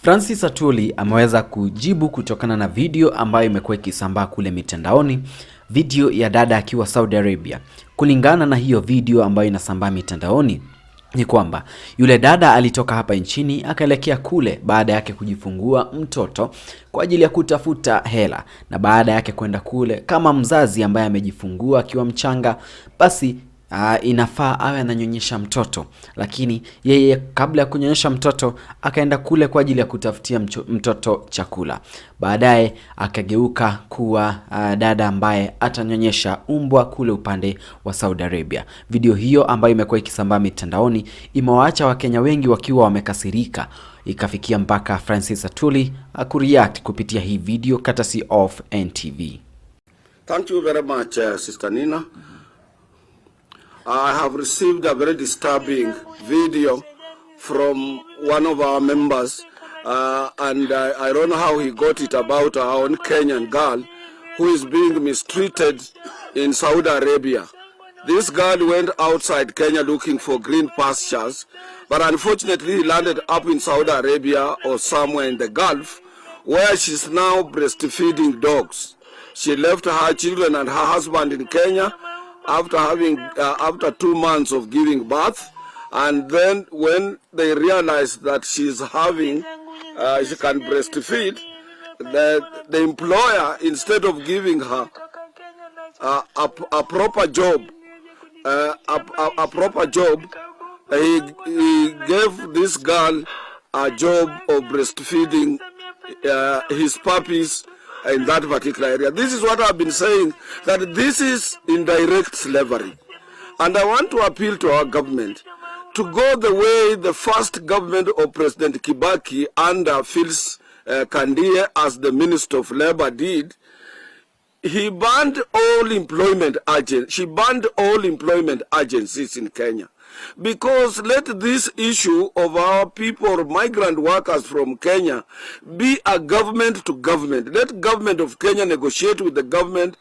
Francis ATWOLI ameweza kujibu kutokana na video ambayo imekuwa ikisambaa kule mitandaoni, video ya dada akiwa Saudi Arabia. Kulingana na hiyo video ambayo inasambaa mitandaoni ni kwamba yule dada alitoka hapa nchini akaelekea kule baada yake kujifungua mtoto kwa ajili ya kutafuta hela, na baada yake kwenda kule kama mzazi ambaye amejifungua akiwa mchanga, basi inafaa awe ananyonyesha mtoto, lakini yeye kabla ya kunyonyesha mtoto akaenda kule kwa ajili ya kutafutia mtoto chakula. Baadaye akageuka kuwa dada ambaye atanyonyesha umbwa kule upande wa Saudi Arabia. Video hiyo ambayo imekuwa ikisambaa mitandaoni imewaacha Wakenya wengi wakiwa wamekasirika, ikafikia mpaka Francis ATWOLI kureact kupitia hii video courtesy of NTV. Thank you very much, Sister Nina. I have received a very disturbing video from one of our members, and I don't know how he got it about our own Kenyan girl who is being mistreated in Saudi Arabia. This girl went outside Kenya looking for green pastures, but unfortunately he landed up in Saudi Arabia or somewhere in the Gulf, where she's now breastfeeding dogs. She left her children and her husband in Kenya after 2 months of giving birth, and then when they realized that she's having she can breastfeed, the employer, instead of giving her a proper job, he gave this girl a job of breastfeeding his puppies in that particular area. This is what I've been saying, that this is indirect slavery. And I want to appeal to our government to go the way the first government of President Kibaki under Phyllis Kandie as the Minister of Labor did. He banned all employment agents. She banned all employment agencies in Kenya. Because let this issue of our people, migrant workers from Kenya, be a government to government. Let government of Kenya negotiate with the government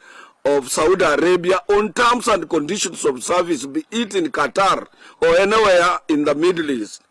of Saudi Arabia on terms and conditions of service, be it in Qatar or anywhere in the Middle East,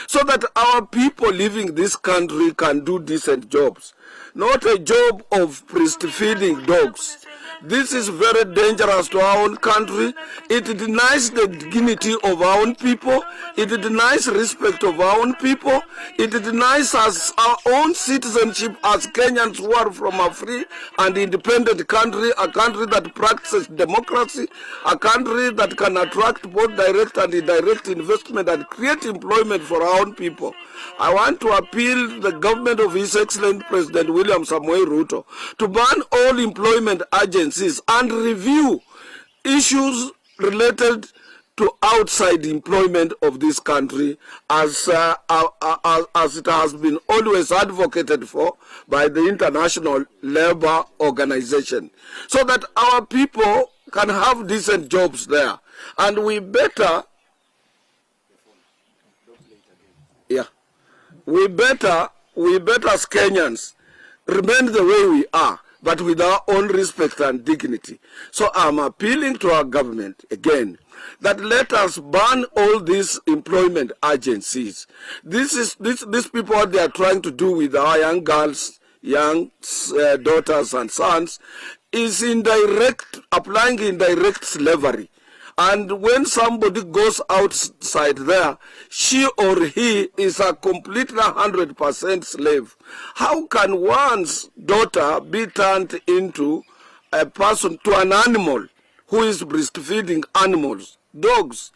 so that our people living this country can do decent jobs, not a job of breastfeeding dogs. This is very dangerous to our own country. It denies the dignity of our own people. It denies respect of our own people. It denies us our own citizenship as Kenyans who are from a free and independent country, a country that practices democracy, a country that can attract both direct and indirect investment and create employment for our own people. I want to appeal to the government of His Excellency President William Samoei Ruto to ban all employment agencies and review issues related to outside employment of this country as it has been always advocated for by the International Labour Organization, so that our people can have decent jobs there. And we better as Kenyans remain the way we are, but with our own respect and dignity. So I'm appealing to our government again that let us ban all these employment agencies. These people, what they are trying to do with our young girls, young daughters and sons, is applying indirect slavery. And when somebody goes outside there, she or he is a completely 100% slave. How can one's daughter be turned into a person, to an animal who is breastfeeding animals, dogs?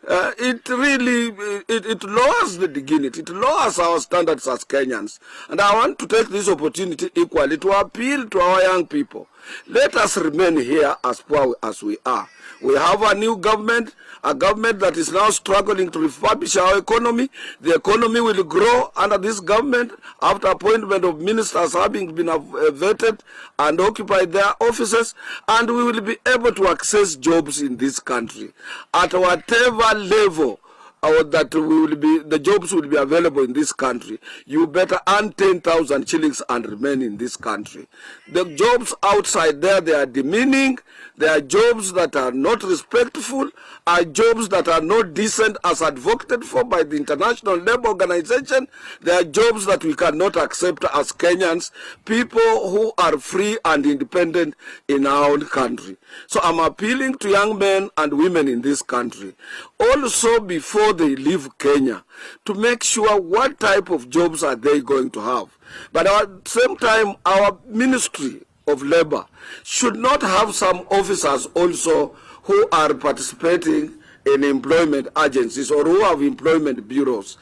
It really lowers the dignity, it lowers our standards as Kenyans. And I want to take this opportunity equally to appeal to our young people. Let us remain here as poor as we are. We have a new government, a government that is now struggling to refurbish our economy. The economy will grow under this government after appointment of ministers having been vetted and occupied their offices, and we will be able to access jobs in this country at whatever level that the jobs will be available in this country. You better earn 10,000 shillings and remain in this country. The jobs outside there, they are demeaning. They are jobs that are not respectful, are jobs that are not decent as advocated for by the International Labour Organization. They are jobs that we cannot accept as Kenyans, people who are free and independent in our own country. So I'm appealing to young men and women in this country, also before they leave Kenya, to make sure what type of jobs are they going to have. But at the same time, our Ministry of Labour should not have some officers also who are participating in employment agencies or who have employment bureaus.